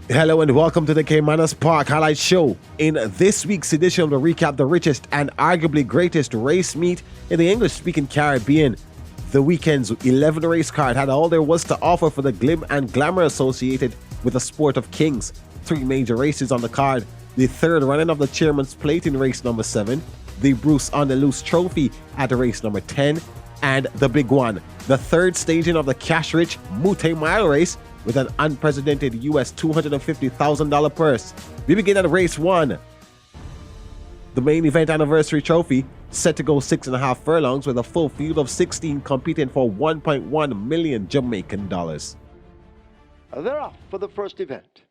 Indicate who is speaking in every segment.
Speaker 1: Hello and welcome to the Caymanas Park Highlight Show. In this week's edition, we'll recap the richest and arguably greatest race meet in the English-speaking Caribbean. The weekend's 11 race card had all there was to offer for the glim and glamour associated with the sport of kings. 3 major races on the card: the third running of the Chairman's Plate in race number 7, the Bruce on the Loose Trophy at race number 10, and the big one, the third staging of the cash-rich Mouttet Mile race with an unprecedented US $250,000 purse. We begin at race 1. The main event anniversary trophy, set to go 6.5 furlongs with a full field of 16 competing for 1.1 million Jamaican dollars.
Speaker 2: They're off for the first event.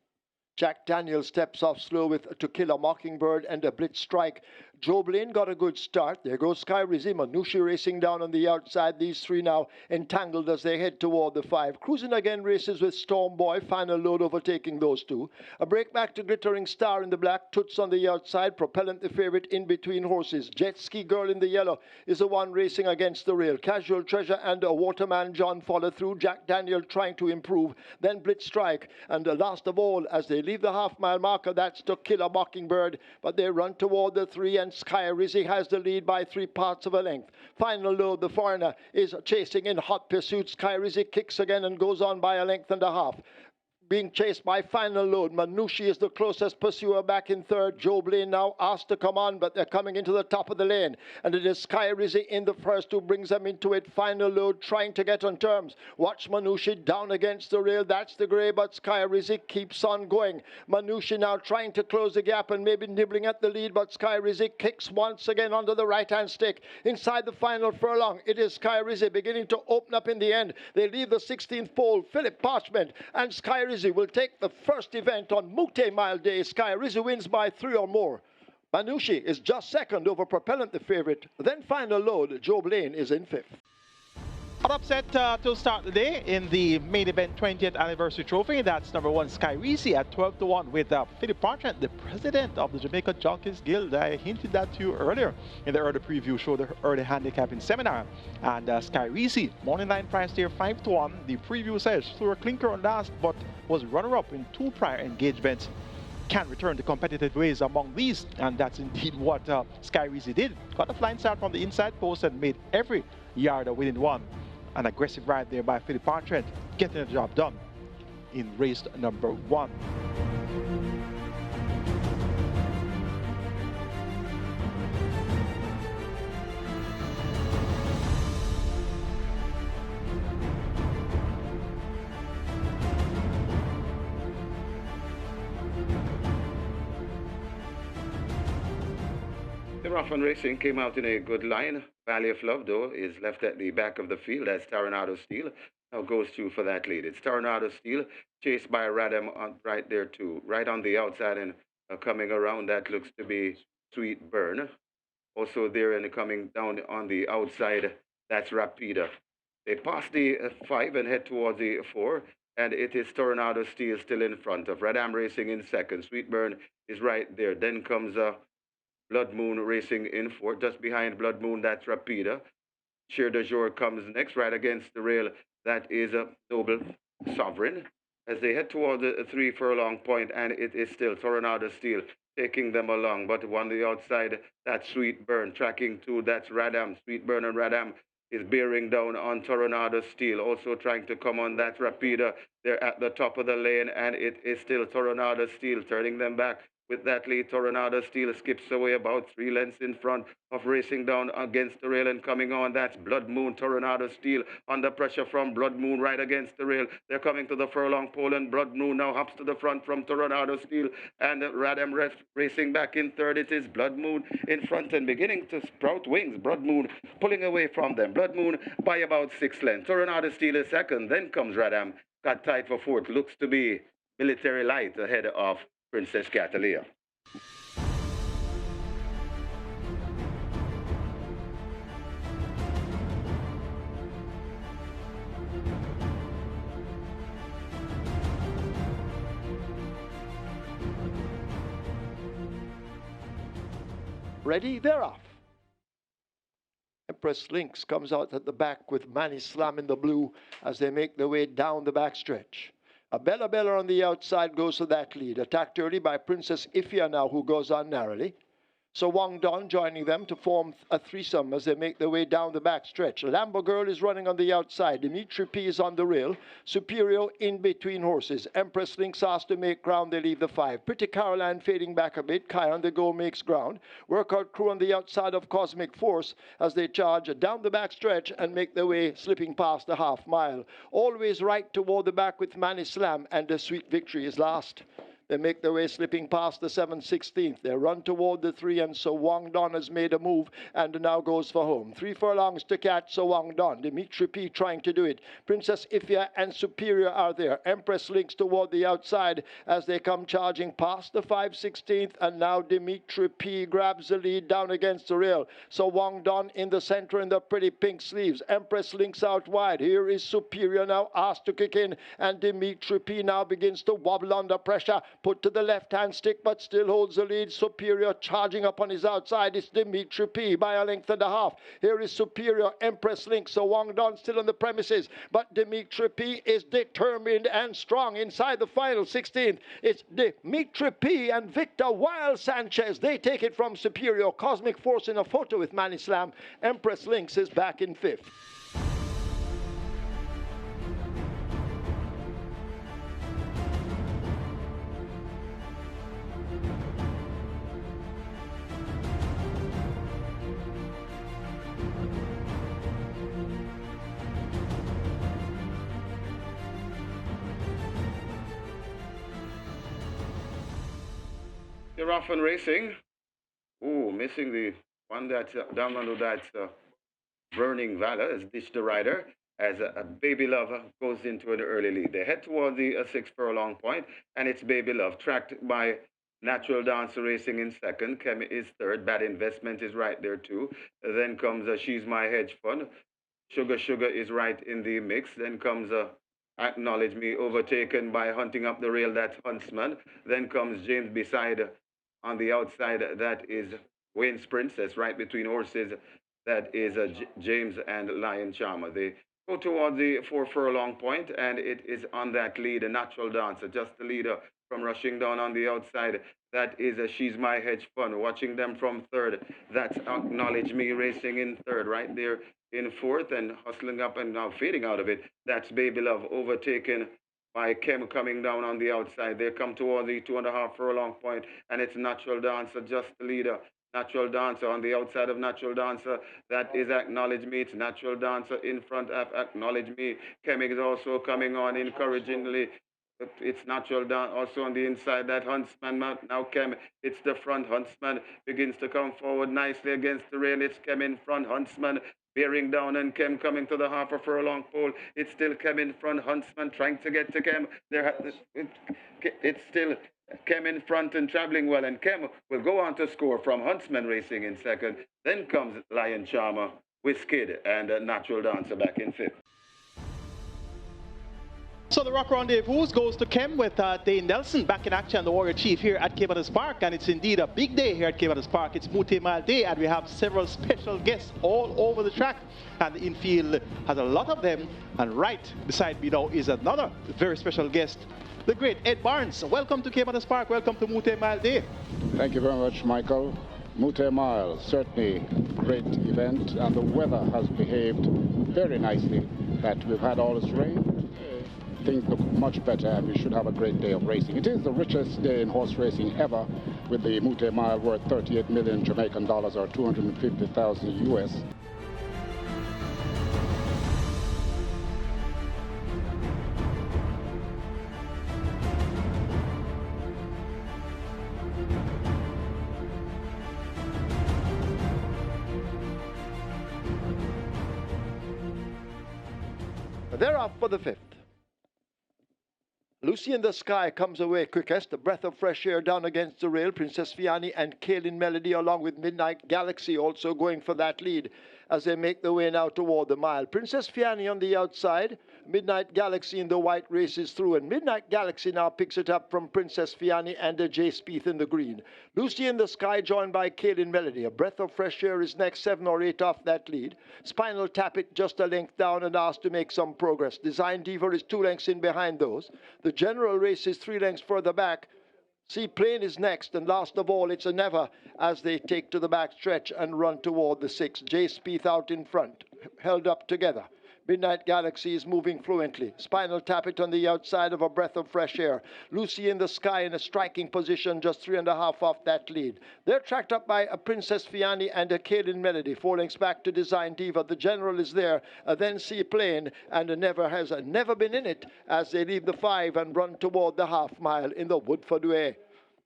Speaker 2: Jack Daniel steps off slow with To Kill a Mockingbird and a Blitz Strike. Joe Blaine got a good start. There goes Sky Rizzi, Manushi racing down on the outside. These three now entangled as they head toward the 5. Cruising again races with Storm Boy. Final load overtaking those two. A break back to Glittering Star in the black. Toots on the outside. Propellant the favorite in between horses. Jet Ski Girl in the yellow is the one racing against the rail. Casual Treasure and a Waterman John follow through. Jack Daniel trying to improve. Then Blitz Strike. And last of all, as they leave the half-mile marker, that's To Kill a Mockingbird. But they run toward the 3, and Sky Rizzi has the lead by 3 parts of a length. Final load, the foreigner is chasing in hot pursuit. Sky Rizzi kicks again and goes on by 1.5 lengths. Being chased by Final Load. Manushi is the closest pursuer back in third. Joe Blaine now asked to come on, but they're coming into the top of the lane. And it is Sky Rizzi in the first who brings them into it. Final Load trying to get on terms. Watch Manushi down against the rail. That's the grey, but Sky Rizzi keeps on going. Manushi now trying to close the gap and maybe nibbling at the lead, but Sky Rizzi kicks once again onto the right-hand stick. Inside the final furlong, it is Sky Rizzi beginning to open up in the end. They leave the 16th pole. Philip Parchment and Sky Rizzi will take the first event on Mouttet Mile Day. Sky Rizzi wins by 3 or more. Manushi is just second over Propellant, the favorite. Then Final Load, Joe Blaine is in 5th.
Speaker 3: An upset to start the day in the main event 20th anniversary trophy. That's number 1 Sky Rizzi at 12-1 with Philip Parchment, the president of the Jamaica Jockeys Guild. I hinted that to you earlier in the early preview show, the early handicapping seminar. And Sky Rizzi, morning line price there 5-1. The preview says threw a clinker on last, but was runner-up in 2 prior engagements. Can return to competitive ways among these, and that's indeed what Sky Rizzi did. Got a flying start from the inside post and made every yard a winning one. An aggressive ride there by Philip Parchment, getting the job done in race number 1.
Speaker 4: The Rough and Racing came out in a good line. Valley of Love, though, is left at the back of the field as Tornado Steel now goes to for that lead. It's Tornado Steel chased by Radam right there, too. Right on the outside and coming around, that looks to be Sweet Burn. Also there and coming down on the outside, that's Rapida. They pass the 5 and head towards the 4. And it is Tornado Steel still in front of Radam Racing in second. Sweet Burn is right there. Then comes Blood Moon racing in 4th. Just behind Blood Moon, that's Rapida. Cheer de Jour comes next, right against the rail. That is a Noble Sovereign. As they head toward the 3 furlong point, and it is still Tornado Steel taking them along. But on the outside, that's Sweet Burn. Tracking 2, that's Radam. Sweet Burn and Radam is bearing down on Tornado Steel. Also trying to come on that Rapida. They're at the top of the lane, and it is still Tornado Steel turning them back. With that lead, Tornado Steel skips away about 3 lengths in front of racing down against the rail and coming on. That's Blood Moon, Tornado Steel under pressure from Blood Moon right against the rail. They're coming to the furlong pole, and Blood Moon now hops to the front from Tornado Steel. And Radam racing back in 3rd. It is Blood Moon in front and beginning to sprout wings. Blood Moon pulling away from them. Blood Moon by about 6 lengths. Tornado Steel is second. Then comes Radam. Got tight for 4th. Looks to be Military Light ahead of Princess Catalina.
Speaker 2: Ready? They're off. Empress Lynx comes out at the back with Manny Slam in the blue as they make their way down the backstretch. A Bella Bella on the outside goes to that lead. Attacked early by Princess Ifia now, who goes on narrowly. So Wang Don joining them to form a threesome as they make their way down the back stretch. Lambo Girl is running on the outside. Dimitri P is on the rail. Superior in between horses. Empress Lynx asked to make ground. They leave the 5. Pretty Caroline fading back a bit. Kai on the go makes ground. Workout Crew on the outside of Cosmic Force as they charge down the back stretch and make their way slipping past the half mile. Always right toward the back with Manny Slam, and the Sweet Victory is last. They make their way slipping past the 7/16. They run toward the 3, and so Wang Don has made a move and now goes for home. 3 furlongs to catch, so Wang Don. Dimitri P trying to do it. Princess Ifia and Superior are there. Empress Lynx toward the outside as they come charging past the 5/16, and now Dimitri P grabs the lead down against the rail. So Wang Don in the center in the pretty pink sleeves. Empress Lynx out wide. Here is Superior now asked to kick in, and Dimitri P now begins to wobble under pressure. Put to the left-hand stick, but still holds the lead. Superior charging up on his outside. It's Dimitri P by a length and a half. Here is Superior, Empress Lynx. So Wang Don still on the premises, but Dimitri P is determined and strong inside the final 16th. It's Dimitri P and Victor Wild Sanchez. They take it from Superior. Cosmic Force in a photo with Manny Slam. Empress Lynx is back in 5th.
Speaker 4: You're off and racing. Ooh, missing the one that's down under that Burning Valor has ditched the rider as a Baby Love goes into an early lead. They head toward the 6 furlong point, and it's Baby Love tracked by Natural Dancer Racing in second. Kemi is third. Bad Investment is right there too. Then comes She's My Hedge Fund. Sugar Sugar is right in the mix. Then comes Acknowledge Me, overtaken by Hunting Up the Rail, that's Huntsman. Then comes James Beside on the outside, that is Wayne's Princess, right between horses, that is James and Lion Charmer. They go toward the 4 furlong point, and it is on that lead, a Natural Dancer, just the leader from rushing down on the outside. That is She's My Hedge Fund. Watching them from third, that's Acknowledge Me racing in third, right there in fourth, and hustling up and now fading out of it. That's Baby Love, overtaken by Kem coming down on the outside. They come toward the 2.5 furlong point, and it's Natural Dancer, just the leader. Natural Dancer on the outside of Natural Dancer. That is Acknowledge Me. It's Natural Dancer in front of Acknowledge Me. Kem is also coming on encouragingly. It's Natural Dancer also on the inside. That Huntsman now Kem. It's the front. Huntsman begins to come forward nicely against the rail. It's Kem in front. Huntsman bearing down, and Kem coming to the half a furlong pole. It's still Kem in front. Huntsman trying to get to Kem. It's still Kem in front and traveling well, and Kem will go on to score from Huntsman racing in second. Then comes Lion Charmer with Skid and Natural Dancer back in 5th.
Speaker 3: So the Rock Rendezvous goes to Kem with Dane Nelson back in action, the Warrior Chief here at Caymanas Park, and it's indeed a big day here at Caymanas Park. It's Mouttet Mile Day, and we have several special guests all over the track, and the infield has a lot of them, and right beside me now is another very special guest, the great Ed Barnes. Welcome to Caymanas Park, welcome to Mouttet Mile Day.
Speaker 5: Thank you very much, Michael. Mouttet Mile, certainly great event, and the weather has behaved very nicely. That we've had all this rain. Things look much better, and we should have a great day of racing. It is the richest day in horse racing ever, with the Mouttet Mile worth 38 million Jamaican dollars, or 250,000 US.
Speaker 2: They're off for the 5th. Lucy in the Sky comes away quickest. A breath of fresh air down against the rail. Princess Fiani and Kaylin Melody along with Midnight Galaxy also going for that lead. as they make their way now toward the mile. Princess Fiani on the outside. Midnight Galaxy in the white races through, and Midnight Galaxy now picks it up from Princess Fiani and Jay Spieth in the green. Lucy in the Sky joined by Kaylin Melody. A breath of fresh air is next, 7 or 8 off that lead. Spinal Tap It just a length down and asked to make some progress. Design Diva is 2 lengths in behind those. The general race is 3 lengths further back. Seaplane is next, and last of all, it's a Never as they take to the back stretch and run toward the 6. Jay Spieth out in front, held up together. Midnight Galaxy is moving fluently. Spinal Tap It on the outside of A Breath of Fresh Air. Lucy in the Sky in a striking position, just 3.5 off that lead. They're tracked up by a Princess Fiani and a Kaylin Melody. 4 lengths back to Design Diva. The General is there. Then Seaplane, and a Never has never been in it as they leave the 5 and run toward the half mile in the Woodford Way.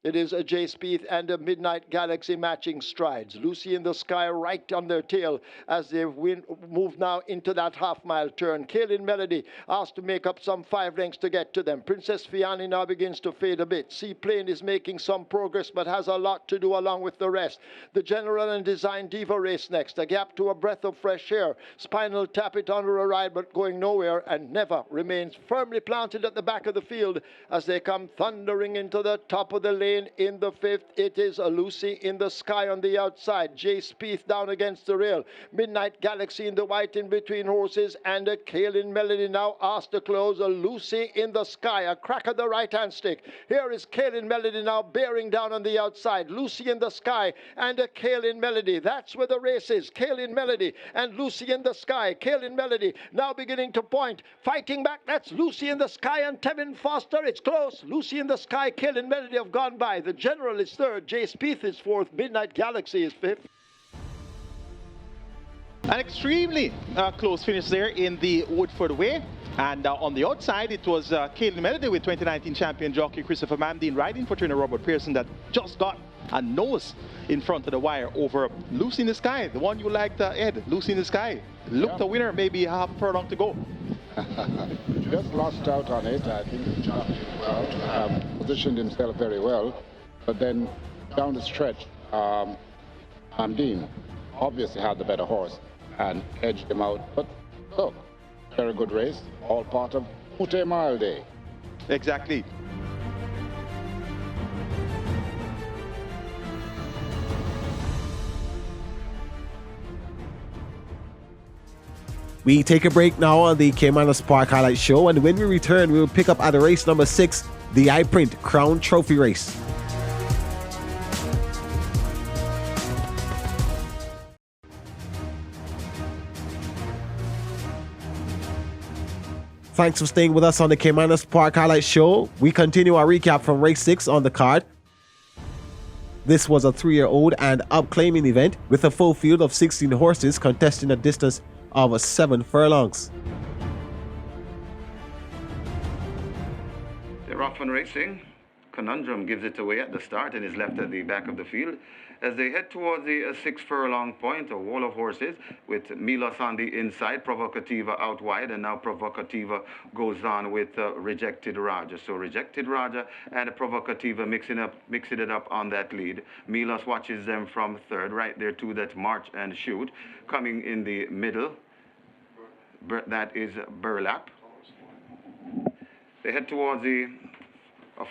Speaker 2: It is a Jay Spieth and a Midnight Galaxy matching strides. Lucy in the Sky right on their tail as they move now into that half-mile turn. Kaylin Melody asked to make up some 5 lengths to get to them. Princess Fiani now begins to fade a bit. Seaplane is making some progress but has a lot to do along with the rest. The General and Design Diva race next. A gap to A Breath of Fresh Air. Spinal Tap It under a ride but going nowhere, and Never remains firmly planted at the back of the field as they come thundering into the top of the lane. In the 5th, it is a Lucy in the Sky on the outside. Jay Spieth down against the rail. Midnight Galaxy in the white in between horses, and a Kaylin Melody now asked to close. A Lucy in the Sky, a crack of the right-hand stick. Here is Kaylin Melody now bearing down on the outside. Lucy in the Sky and a Kaylin Melody. That's where the race is. Kaylin Melody and Lucy in the Sky. Kaylin Melody now beginning to point. Fighting back, that's Lucy in the Sky and Tevin Foster. It's close. Lucy in the Sky, Kaylin Melody have gone by. The General is 3rd, Jay Spieth is 4th, Midnight Galaxy is 5th.
Speaker 3: An extremely close finish there in the Woodford Way. And on the outside, it was Kaylin Melody with 2019 champion jockey Christopher Mamdine riding for trainer Robert Pearson that just got a nose in front of the wire over Lucy in the Sky, the one you liked, Ed, Lucy in the Sky. Looked a winner, maybe half a furlong to go.
Speaker 5: Just lost out on it. I think the jockey positioned himself very well. But then down the stretch, Mamdine obviously had the better horse and edged him out. But look, very good race, all part of Mouttet Mile Day.
Speaker 3: Exactly.
Speaker 1: We take a break now on the Caymanas Park Highlight Show, and when we return, we will pick up at the race number 6, the iPrint Crown Trophy Race. Thanks for staying with us on the Caymanas Park Highlight Show. We continue our recap from race 6 on the card. This was a 3-year-old and up claiming event with a full field of 16 horses contesting a distance of 7 furlongs.
Speaker 4: They're off and racing. Conundrum gives it away at the start and is left at the back of the field. As they head towards the 6 furlong point, a wall of horses with Milos on the inside, Provocativa out wide, and now Provocativa goes on with Rejected Raja. So Rejected Raja and Provocativa mixing it up on that lead. Milos watches them from 3rd, right there too, that's March and Shoot. Coming in the middle, that is Burlap. They head towards a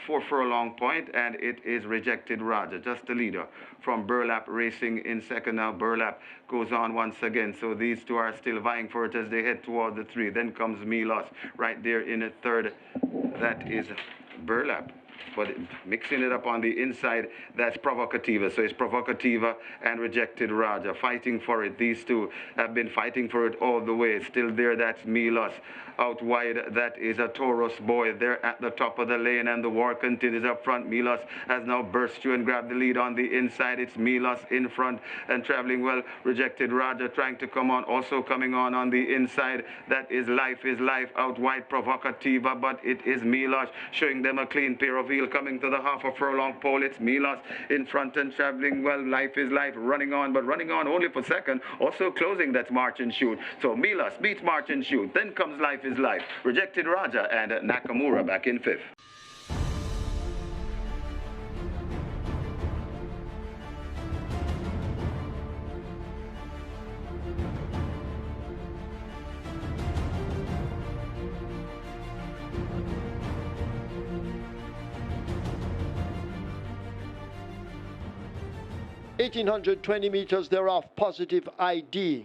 Speaker 4: 4 furlong point, and it is Rejected Raja, just the leader from Burlap racing in 2nd. Now Burlap goes on once again, so these two are still vying for it as they head toward the 3. Then comes Milos right there in the 3rd. That is Burlap. But mixing it up on the inside, that's Provocativa. So it's Provocativa and Rejected Raja fighting for it. These two have been fighting for it all the way. Still there, that's Milos. Out wide, that is a Taurus Boy. They're at the top of the lane, and the war continues up front. Milos has now burst through and grabbed the lead on the inside. It's Milos in front and traveling well. Rejected Raja trying to come on, also coming on the inside. That is Life out wide, Provocativa, but it is Milos showing them a clean pair of heels coming to the half a furlong pole. It's Milos in front and traveling well. Life running on, but running on only for 2nd. Also closing, that's March and Shoot. So Milos beats March and Shoot. Then comes Life, Rejected Raja and Nakamura back in 5th.
Speaker 2: 1,820 meters thereof, Positive ID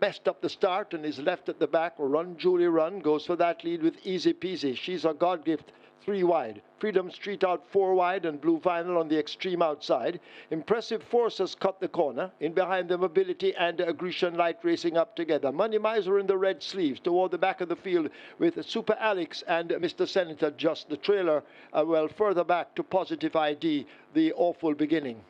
Speaker 2: messed up the start and is left at the back. Run Julie Run goes for that lead with Easy Peasy. She's a God Gift 3 wide. Freedom Street out 4 wide and Blue Vinyl on the extreme outside. Impressive Force has cut the corner. In behind them, Ability and Grecian Light racing up together. Money Miser in the red sleeves toward the back of the field with Super Alex and Mr. Senator just the trailer. Well, further back to Positive ID, the awful beginning.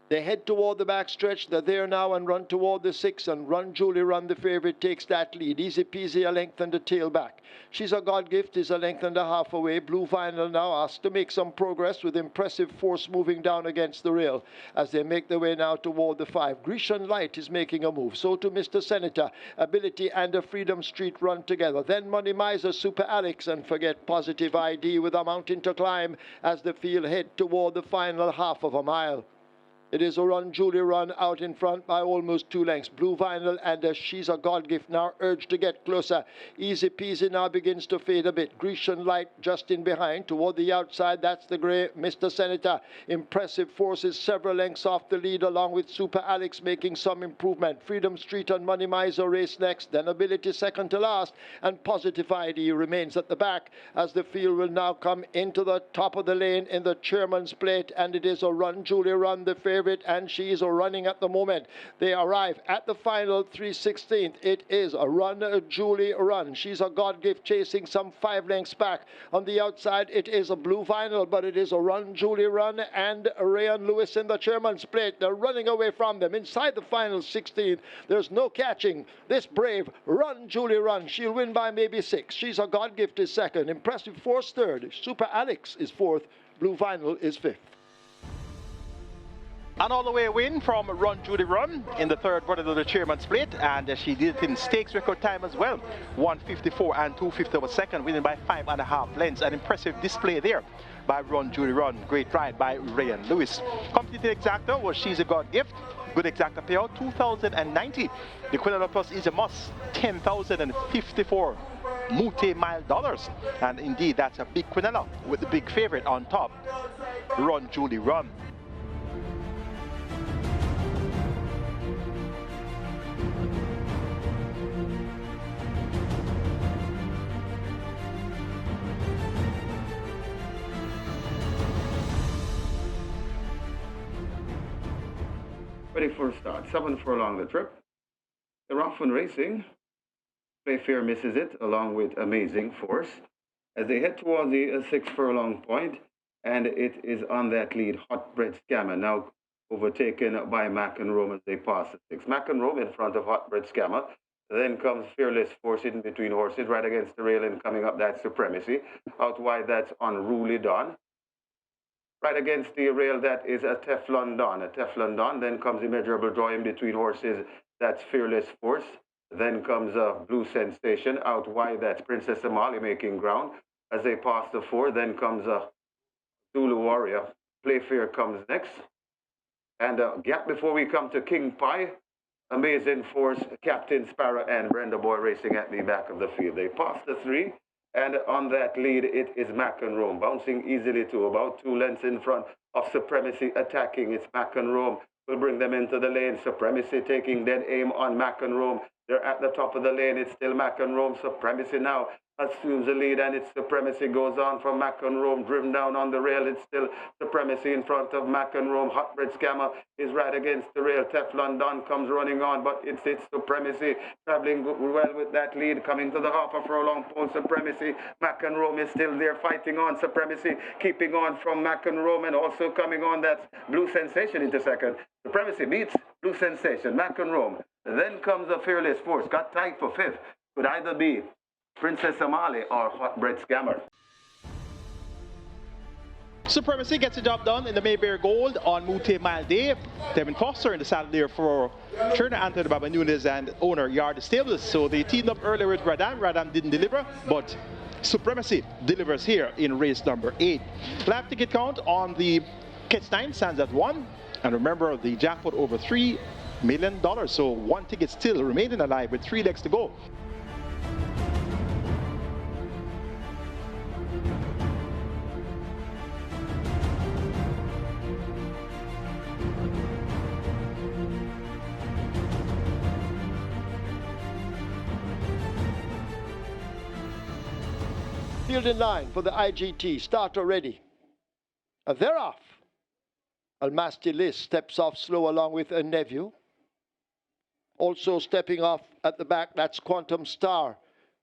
Speaker 2: They head toward the backstretch. They're there now and run toward the 6. And Run Julie Run, the favorite, takes that lead. Easy Peasy, a length and a tail back. She's a God Gift, is a length and a half away. Blue Vinyl now asked to make some progress with Impressive Force moving down against the rail as they make their way now toward the 5. Grecian Light is making a move. So to Mr. Senator. Ability and a Freedom Street run together. Then Money Miser, Super Alex, and forget Positive ID with a mountain to climb as the field head toward the final half of a mile. It is a Run Julie Run out in front by almost 2 lengths. Blue Vinyl and She's a God Gift now urged to get closer. Easy Peasy now begins to fade a bit. Grecian Light just in behind toward the outside. That's the grey Mr. Senator. Impressive Forces several lengths off the lead along with Super Alex making some improvement. Freedom Street and Money Miser race next. Then Ability second to last. And Positive ID remains at the back as the field will now come into the top of the lane in the Chairman's Plate. And it is a Run Julie Run, the favorite. And she is running at the moment. They arrive at the final 3/16. It is a Run Julie Run. She's a God Gift chasing some 5 lengths back. On the outside, it is a Blue Vinyl, but it is a Run Julie Run and Rayan Lewis in the Chairman's Plate. They're running away from them. Inside the final 16, there's no catching this brave Run Julie Run. She'll win by maybe 6. She's a God Gift is second. Impressive Force third. Super Alex is fourth. Blue Vinyl is fifth.
Speaker 3: An all-the-way win from Run Julie Run in the third run of the Chairman's Plate, and she did it in stakes record time as well. 1:54 and 2:50 was second, winning by 5.5 lengths. An impressive display there by Run Julie Run. Great ride by Rayan Lewis. Completed exacta was She's a God Gift. Good exacta payout, 2,090. The Quinella Plus is a must, 10,054 Mouttet Mile dollars. And indeed, that's a big Quinella with the big favorite on top, Run Julie Run.
Speaker 4: Ready for a start. 7 furlong the trip. The rough one racing. Playfair misses it along with Amazing Force as they head toward the 6 furlong point, and it is on that lead. Hot Bread Scammer now overtaken by Mac and Rome as they pass the 6. Mac and Rome in front of Hot Bread Scammer. Then comes Fearless Force in between horses, right against the rail and coming up that Supremacy. Out wide, that's Unruly Dawn. Right against the rail, that is a Teflon Dawn. A Teflon Dawn. Then comes Immeasurable Joy in between horses. That's Fearless Force. Then comes Blue Sensation. Out wide, that's Princess Amali making ground as they pass the 4. Then comes Zulu Warrior. Playfair comes next. And gap before we come to King Pie. Amazing Force, Captain Sparrow, and Brenda Boy racing at the back of the field. They pass the 3. And on that lead, it is Mac and Rome, bouncing easily to about 2 lengths in front of Supremacy attacking. It's Mac and Rome will bring them into the lane. Supremacy taking dead aim on Mac and Rome. They're at the top of the lane. It's still Mac and Rome. Supremacy now assumes the lead, and its Supremacy goes on from Mac and Rome, driven down on the rail. It's still Supremacy in front of Mac and Rome. Hot Bread Scammer is right against the rail. Teflon Don comes running on, but it's Supremacy traveling well with that lead, coming to the half a furlong pole. Supremacy. Mac and Rome is still there fighting on. Supremacy keeping on from Mac and Rome, and also coming on, that's Blue Sensation into second. Supremacy beats Blue Sensation, Mac and Rome. Then comes a Fearless Force, got tied for 5th. Could either be Princess Amali or Hot Bread Scammer.
Speaker 3: Supremacy gets the job done in the Mayberry Gold on Mouttet Mile Day. Devin Foster in the saddle there for trainer Anthony Baba Nunes and owner Yard Stables. So they teamed up earlier with Radam. Radam didn't deliver, but Supremacy delivers here in race number 8. Live ticket count on the Catch 9 stands at 1. And remember, the jackpot over $3 million. So 1 ticket still remaining alive with 3 legs to go.
Speaker 2: Field in line for the IGT. Starter ready. And they're off. Almastilis steps off slow along with a nephew. Also stepping off at the back, that's Quantum Star.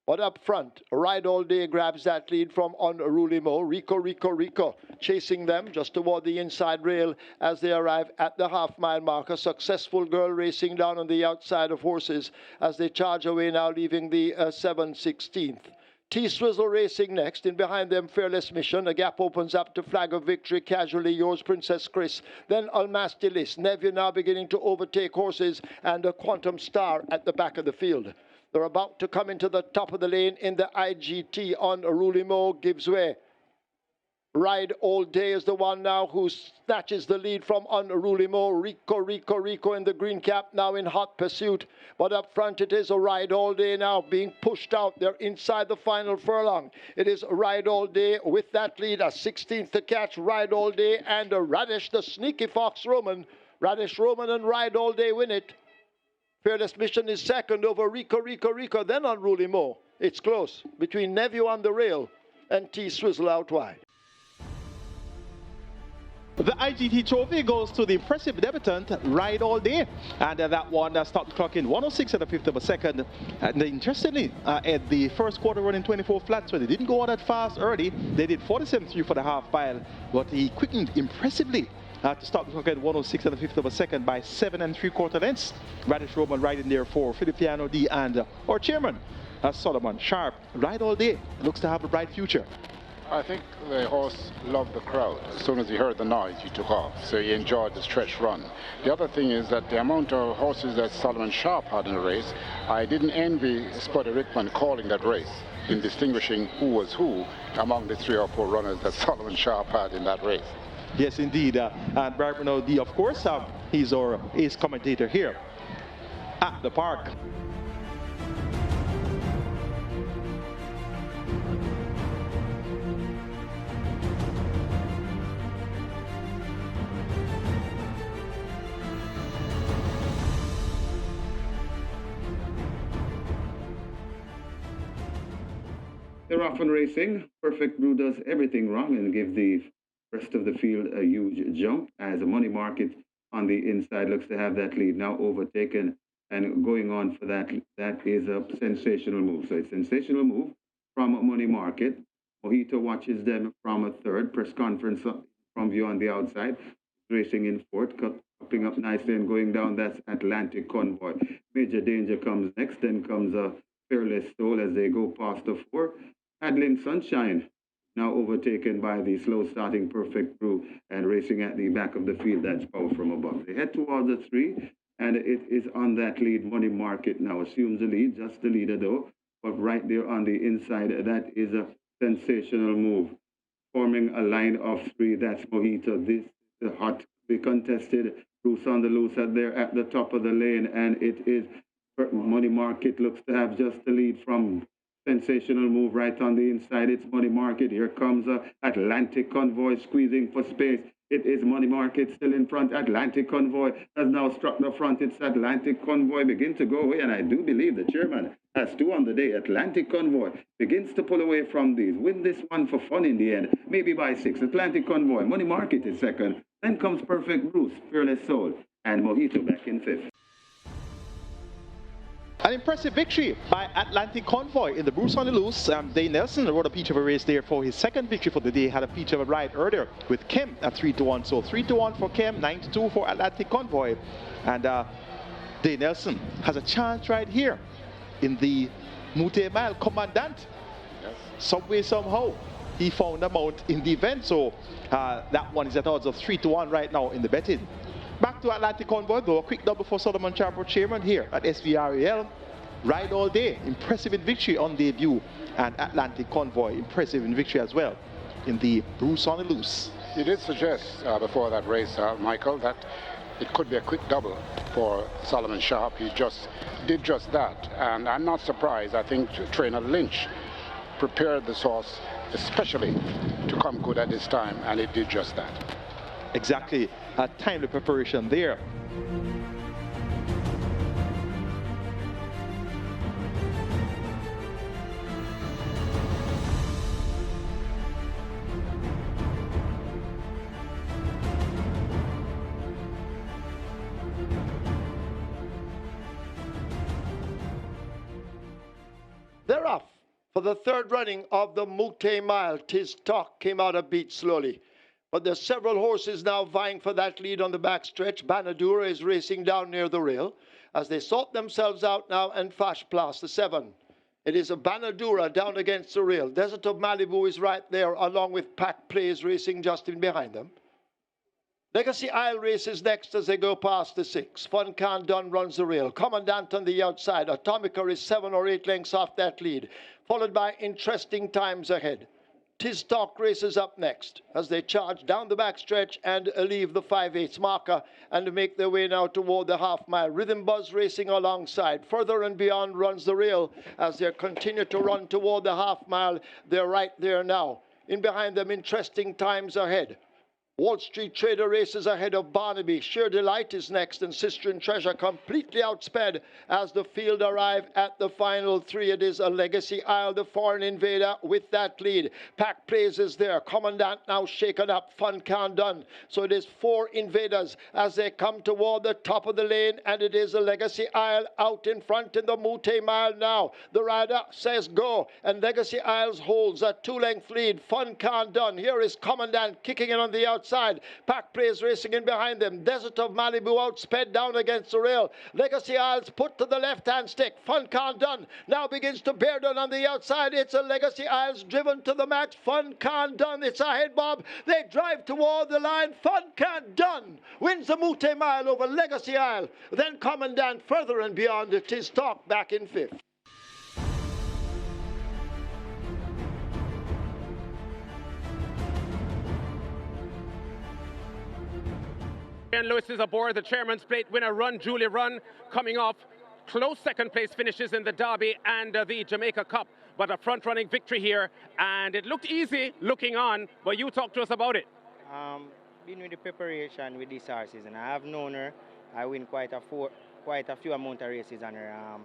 Speaker 2: But up front, Ride All Day grabs that lead from Unruly Mo. Rico chasing them just toward the inside rail as they arrive at the half-mile mark. A successful girl racing down on the outside of horses as they charge away now, leaving the 7/16th. T-Swizzle racing next. In behind them, Fearless Mission. A gap opens up to Flag of Victory. Casually Yours, Princess Chris. Then Almastilis. Nevia now beginning to overtake horses. And a Quantum Star at the back of the field. They're about to come into the top of the lane in the IGT. Unruly Mo gives way. Ride All Day is the one now who snatches the lead from Unruly Mo. Rico in the green cap now in hot pursuit. But up front it is a Ride All Day now being pushed out. They're inside the final furlong. It is Ride All Day with that lead. A 16th to catch. Ride All Day and a Radish, the sneaky Fox Roman. Radish Roman and Ride All Day win it. Fearless Mission is second over Rico, then Unruly Mo. It's close between Nevio on the rail and T-Swizzle out wide.
Speaker 3: The IGT trophy goes to the impressive debutant, Ride All Day. And that one stopped the clock in 106 at the 5th of a second. And interestingly, at the first quarter running 24 flat, so they didn't go out that fast early. They did 47.3 for the half mile, but he quickened impressively to stop the clock at 106 and a 5th of a second by 7 3/4 lengths. Radish Roman riding there for Filippiano D and our chairman, Solomon Sharp. Ride All Day looks to have a bright future.
Speaker 5: I think the horse loved the crowd. As soon as he heard the noise, he took off. So he enjoyed the stretch run. The other thing is that the amount of horses that Solomon Sharp had in the race, I didn't envy Spuddy Rickman calling that race in distinguishing who was who among the 3 or 4 runners that Solomon Sharp had in that race.
Speaker 3: Yes, indeed. And Barbara D, of course, he's our ace commentator here at the park.
Speaker 4: They're often racing. Perfect Brew does everything wrong and gives the rest of the field a huge jump as a Money Market on the inside looks to have that lead now overtaken and going on for that. That is a sensational move. So it's a sensational move from Money Market. Mojito watches them from a third. Press conference from view on the outside. Racing in fourth, cupping up nicely and going down. That's Atlantic Convoy. Major Danger comes next. Then comes a Fearless Soul as they go past the 4. Paddling Sunshine now overtaken by the slow starting Perfect Brew and racing at the back of the field. That's Power from Above. They head towards the 3 and it is on that lead. Money Market now assumes the lead, just the leader though, but right there on the inside, that is a sensational move. Forming a line of 3, that's Mojito. This is the hotly contested Bruce on the Loose there at the top of the lane, and it is Money Market looks to have just the lead from sensational move right on the inside. It's Money Market. Here comes Atlantic Convoy squeezing for space. It is Money Market still in front. Atlantic Convoy has now struck the front. It's Atlantic Convoy begin to go away, and I do believe the chairman has 2 on the day. Atlantic Convoy begins to pull away from these. Win this one for fun in the end, maybe by 6. Atlantic Convoy. Money Market is second. Then comes Perfect Bruce, Fearless Soul, and Mojito back in 5th.
Speaker 3: An impressive victory by Atlantic Convoy in the Bruce on the Loose. Dane Nelson rode a peach of a race there for his second victory for the day. Had a peach of a ride earlier with Kem at 3-1. So 3-1 for Kem, 9-2 for Atlantic Convoy. And Dane Nelson has a chance right here in the Mouttet Mile. Commandant, yes. Some way, somehow, he found a mount in the event. So that one is at odds of 3-1 right now in the betting. Back to Atlantic Convoy, though. A quick double for Solomon Sharp, chairman here at SVREL. Ride All Day, impressive in victory on debut. And Atlantic Convoy, impressive in victory as well in the Bruce on the Loose.
Speaker 5: You did suggest before that race, Michael, that it could be a quick double for Solomon Sharp. He did just that. And I'm not surprised. I think trainer Lynch prepared the horse especially to come good at this time, and it did just that.
Speaker 3: Exactly, a timely preparation there.
Speaker 2: For the third running of the Mouttet Mile, Tiz Talk came out a beat slowly. But there's several horses now vying for that lead on the backstretch. Banadura is racing down near the rail as they sort themselves out now, and Fash Plus, the 7. It is a Banadura down against the rail. Desert of Malibu is right there, along with Pack Plays racing just in behind them. Legacy Isle races next as they go past the 6. Fun Can Done runs the rail. Commandant on the outside. Atomica is 7 or 8 lengths off that lead, followed by Interesting Times Ahead. Tiz Talk races up next as they charge down the backstretch and leave the 5/8 marker and make their way now toward the half-mile. Rhythm Buzz racing alongside. Further and Beyond runs the rail as they continue to run toward the half-mile. They're right there now. In behind them, Interesting Times Ahead. Wall Street Trader races ahead of Barnaby. Sheer Delight is next, and Sister and Treasure completely outsped as the field arrive at the final 3. It is a Legacy Isle, the Foreign Invader, with that lead. Pack Plays is there. Commandant now shaken up. Fun Can Done. So it is 4 Invaders as they come toward the top of the lane, and it is a Legacy Isle out in front in the Mouttet Mile now. The rider says go, and Legacy Isles holds a 2-length lead. Fun Can Done. Here is Commandant kicking in on the outside. Pack Plays racing in behind them. Desert of Malibu outsped down against the rail. Legacy Isles put to the left-hand stick. Fun Can Done now begins to bear down on the outside. It's a Legacy Isles driven to the max. Fun Can Done. It's ahead, Bob. They drive toward the line. Fun Can Done wins the Mouttet Mile over Legacy Isle. Then Commandant Further and Beyond. It is Talk back in 5th.
Speaker 6: And Lewis is aboard the Chairman's Plate winner Run Julie Run, coming off close second place finishes in the Derby and the Jamaica Cup, but a front-running victory here, and it looked easy looking on, but you talk to us about it.
Speaker 7: Been with the preparation with this horses, and I have known her. I win quite a few amount of races on her.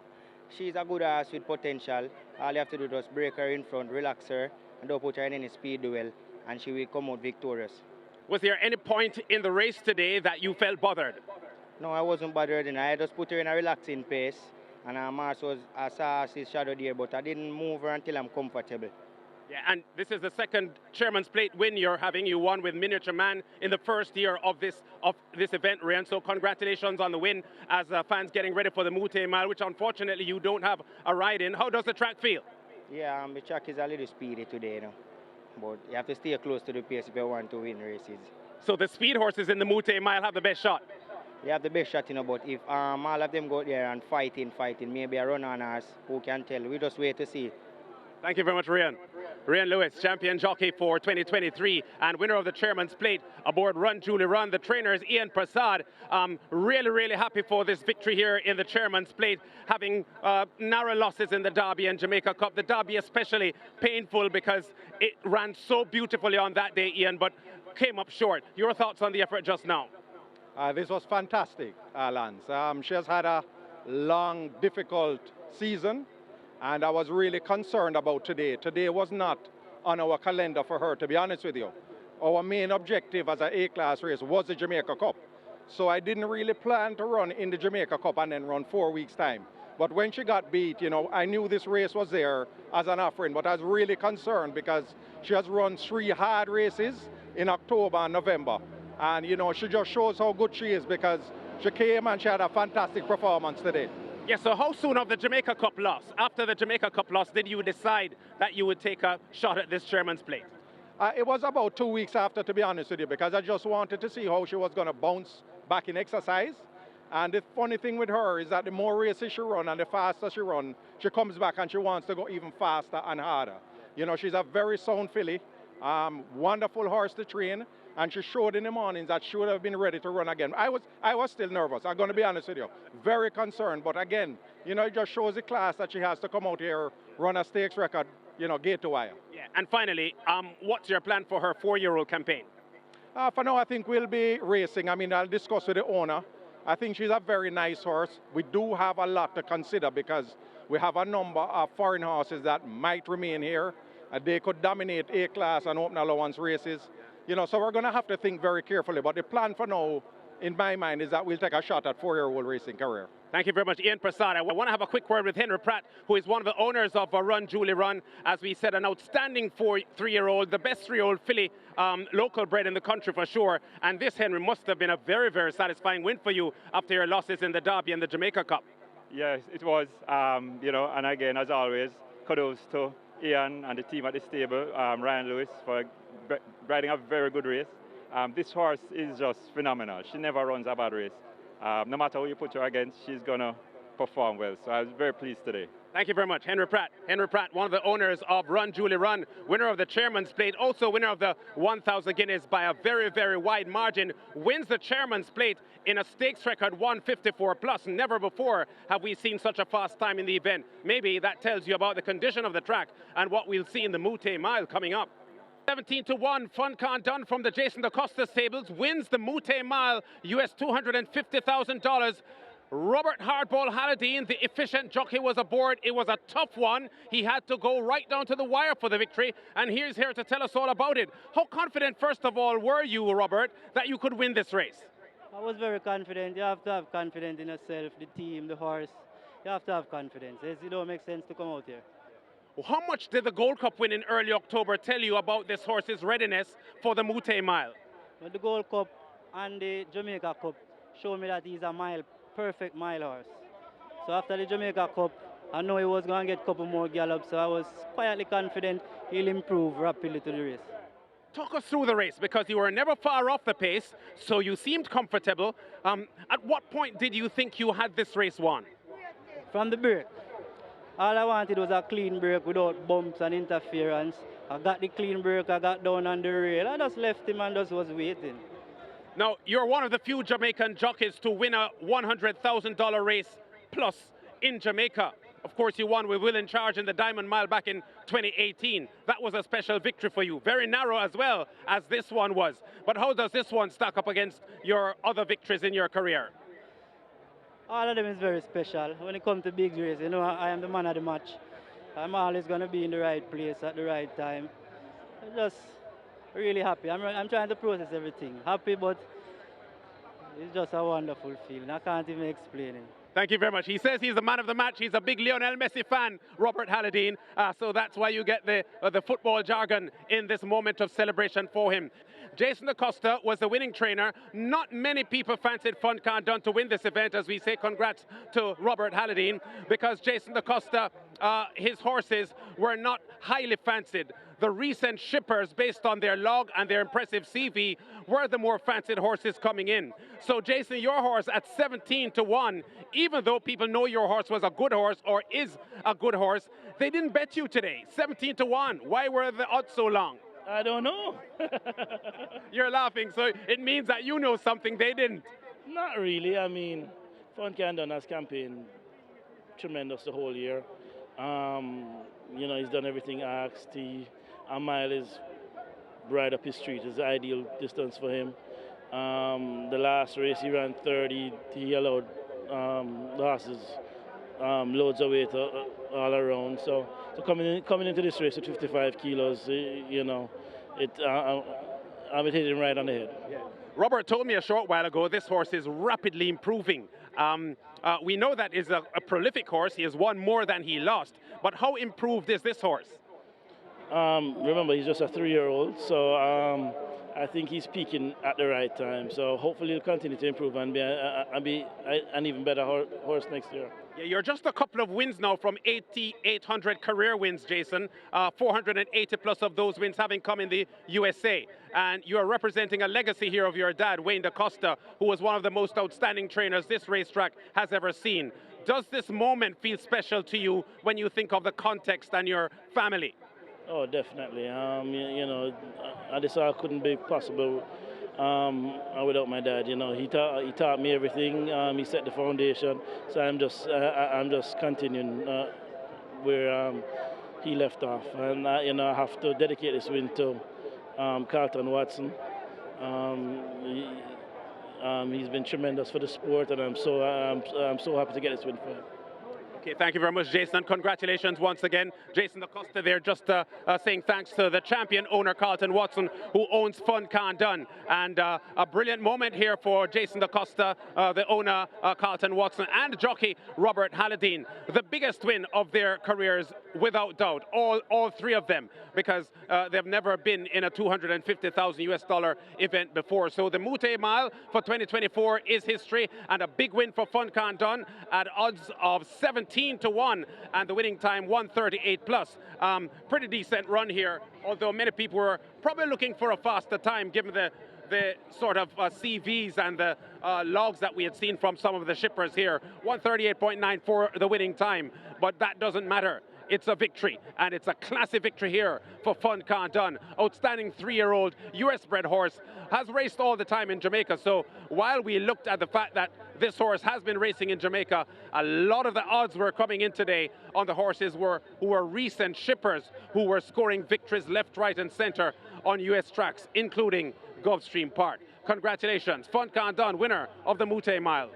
Speaker 7: She's a good horse with potential. All you have to do is just break her in front, relax her, and don't put her in any speed duel, and she will come out victorious.
Speaker 6: Was there any point in the race today that you felt bothered?
Speaker 7: No, I wasn't bothered, and I just put her in a relaxing pace. And I saw his shadow there, but I didn't move her until I'm comfortable.
Speaker 6: Yeah, and this is the second Chairman's Plate win you're having. You won with Miniature Man in the first year of this event, Ryan. So congratulations on the win as fans getting ready for the Mouttet Mile, which unfortunately you don't have a ride in. How does the track feel?
Speaker 7: Yeah, the track is a little speedy today, you know. But you have to stay close to the pace if you want to win races.
Speaker 6: So the speed horses in the Mouttet Mile have the best shot?
Speaker 7: They have the best shot, you know, but if all of them go there and fighting, maybe a run on us, who can tell? We just wait to see.
Speaker 6: Thank you very much, Ryan. Ryan Lewis, champion jockey for 2023 and winner of the Chairman's Plate aboard Run Julie Run. The trainer is Ian Prasad. Really happy for this victory here in the Chairman's Plate, having narrow losses in the Derby and Jamaica Cup. The Derby especially painful because it ran so beautifully on that day, Ian, but came up short. Your thoughts on the effort just now?
Speaker 8: This was fantastic, Lance. She has had a long, difficult season, and I was really concerned about today. Today was not on our calendar for her, to be honest with you. Our main objective as an A-class race was the Jamaica Cup. So I didn't really plan to run in the Jamaica Cup and then run 4 weeks' time. But when she got beat, you know, I knew this race was there as an offering, but I was really concerned because she has run 3 hard races in October and November. And, you know, she just shows how good she is because she came and she had a fantastic performance today.
Speaker 6: Yes, so how soon of the Jamaica Cup loss, after the Jamaica Cup loss, did you decide that you would take a shot at this Chairman's Plate?
Speaker 8: It was about 2 weeks after, to be honest with you, because I just wanted to see how she was going to bounce back in exercise. And the funny thing with her is that the more races she runs and the faster she runs, she comes back and she wants to go even faster and harder. You know, she's a very sound filly, wonderful horse to train. And she showed in the mornings that she would have been ready to run again. I was still nervous, I'm going to be honest with you. Very concerned, but again, you know, it just shows the class that she has to come out here, run a stakes record, you know, gate to wire.
Speaker 6: Yeah, and finally, what's your plan for her 4-year-old campaign?
Speaker 8: For now, I think we'll be racing. I mean, I'll discuss with the owner. I think she's a very nice horse. We do have a lot to consider because we have a number of foreign horses that might remain here. They could dominate A-class and open allowance races. You know, so we're going to have to think very carefully. But the plan for now, in my mind, is that we'll take a shot at 4-year-old racing career.
Speaker 6: Thank you very much, Ian Prasad. I want to have a quick word with Henry Pratt, who is one of the owners of Run Julie Run. As we said, an outstanding 3-year-old, the best 3-year-old filly, local bred in the country for sure. And this, Henry, must have been a very, very satisfying win for you after your losses in the Derby and the Jamaica Cup.
Speaker 9: Yes, it was. You know, and again, as always, kudos to Ian and the team at the stable, Ryan Lewis, for riding a very good race. This horse is just phenomenal. She never runs a bad race. No matter who you put her against, she's going to perform well. So I was very pleased today.
Speaker 6: Thank you very much, Henry Pratt. Henry Pratt, one of the owners of Run Julie Run, winner of the Chairman's Plate, also winner of the 1,000 guineas by a very, very wide margin, wins the Chairman's Plate in a stakes record 154 plus. Never before have we seen such a fast time in the event. Maybe that tells you about the condition of the track and what we'll see in the Mouttet Mile coming up. 17-1, Fun Can't Done from the Jason DaCosta stables, wins the Mouttet Mile, US $250,000. Robert Hardball Halladine, the efficient jockey, was aboard. It was a tough one. He had to go right down to the wire for the victory, and he's here to tell us all about it. How confident, first of all, were you, Robert, that you could win this race?
Speaker 10: I was very confident. You have to have confidence in yourself, the team, the horse. You have to have confidence. It don't make sense to come out here.
Speaker 6: How much did the Gold Cup win in early October tell you about this horse's readiness for the Mouttet Mile?
Speaker 10: Well, the Gold Cup and the Jamaica Cup showed me that he's a perfect mile horse. So after the Jamaica Cup, I know he was going to get a couple more gallops, so I was quietly confident he'll improve rapidly to the race.
Speaker 6: Talk us through the race, because you were never far off the pace, so you seemed comfortable. At what point did you think you had this race won?
Speaker 10: From the break. All I wanted was a clean break without bumps and interference. I got the clean break, I got down on the rail. I just left him and just was waiting.
Speaker 6: Now, you're one of the few Jamaican jockeys to win a $100,000 race plus in Jamaica. Of course, you won with Will in Charge in the Diamond Mile back in 2018. That was a special victory for you. Very narrow as well as this one was. But how does this one stack up against your other victories in your career?
Speaker 10: All of them is very special. When it comes to big race, you know, I am the man of the match. I'm always going to be in the right place at the right time. I'm just really happy. I'm trying to process everything. Happy, but it's just a wonderful feeling. I can't even explain it.
Speaker 6: Thank you very much. He says he's the man of the match. He's a big Lionel Messi fan, Robert Halladine. So that's why you get the football jargon in this moment of celebration for him. Jason DaCosta was the winning trainer. Not many people fancied Fun Can't Done to win this event, as we say congrats to Robert Halladine, because Jason DaCosta, his horses were not highly fancied. The recent shippers, based on their log and their impressive CV, were the more fancied horses coming in. So Jason, your horse at 17-1, even though people know your horse was a good horse or is a good horse, they didn't bet you today. 17-1. Why were the odds so long?
Speaker 11: I don't know.
Speaker 6: You're laughing, so it means that you know something they didn't.
Speaker 11: Not really. I mean, Fun Can't Done has campaigned tremendous the whole year. You know, he's done everything asked. A mile is right up his street. It's the ideal distance for him. The last race he ran 30. He allowed the horses loads of weight all around. So coming into this race with 55 kilos, you know, I'm hitting him right on the head.
Speaker 6: Yeah. Robert told me a short while ago this horse is rapidly improving. We know that is a prolific horse. He has won more than he lost. But how improved is this horse?
Speaker 11: Remember, he's just a 3-year-old, so I think he's peaking at the right time. So hopefully he'll continue to improve and be an even better horse next year.
Speaker 6: Yeah, you're just a couple of wins now from 800 career wins, Jason. 480 plus of those wins having come in the USA. And you're representing a legacy here of your dad, Wayne DaCosta, who was one of the most outstanding trainers this racetrack has ever seen. Does this moment feel special to you when you think of the context and your family?
Speaker 11: Oh, definitely. You know, this all couldn't be possible without my dad. You know, he taught me everything. He set the foundation. So I'm just continuing where he left off. And you know, I have to dedicate this win to Carlton Watson. He's been tremendous for the sport, and I'm so happy to get this win for him.
Speaker 6: Okay, thank you very much, Jason, and congratulations once again. Jason DaCosta there just saying thanks to the champion owner, Carlton Watson, who owns Fun Can Done. And a brilliant moment here for Jason DaCosta, the owner, Carlton Watson, and jockey Robert Halladine. The biggest win of their careers, without doubt, all three of them, because they've never been in a $250,000 event before. So the Mouttet Mile for 2024 is history, and a big win for Fun Can Done at odds of 17-1, and the winning time 138 plus. Pretty decent run here, although many people were probably looking for a faster time given the sort of CVs and the logs that we had seen from some of the shippers here. 138.9 for the winning time, but that doesn't matter. It's a victory, and it's a classic victory here for Fun Can Done. Outstanding 3-year-old US-bred horse, has raced all the time in Jamaica. So while we looked at the fact that this horse has been racing in Jamaica, a lot of the odds were coming in today on the horses who were recent shippers who were scoring victories left, right, and center on US tracks, including Gulfstream Park. Congratulations, Fun Can Done, winner of the Mouttet Mile.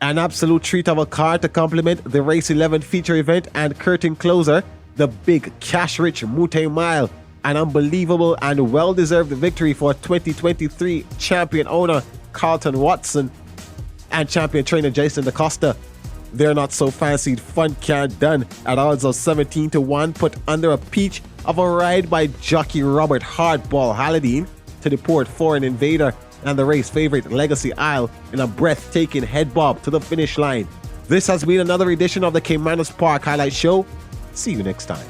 Speaker 1: An absolute treat of a card to complement the Race 11 feature event and curtain closer, the big cash-rich Mouttet Mile. An unbelievable and well-deserved victory for 2023 champion owner Carlton Watson and champion trainer Jason DaCosta. Their not-so-fancied Fun Can Done at odds of 17-1 put under a peach of a ride by jockey Robert Hardball Halladine to deport Foreign Invader and the race favorite Legacy Isle in a breathtaking head bob to the finish line. This has been another edition of the Caymanas Park Highlight Show. See you next time.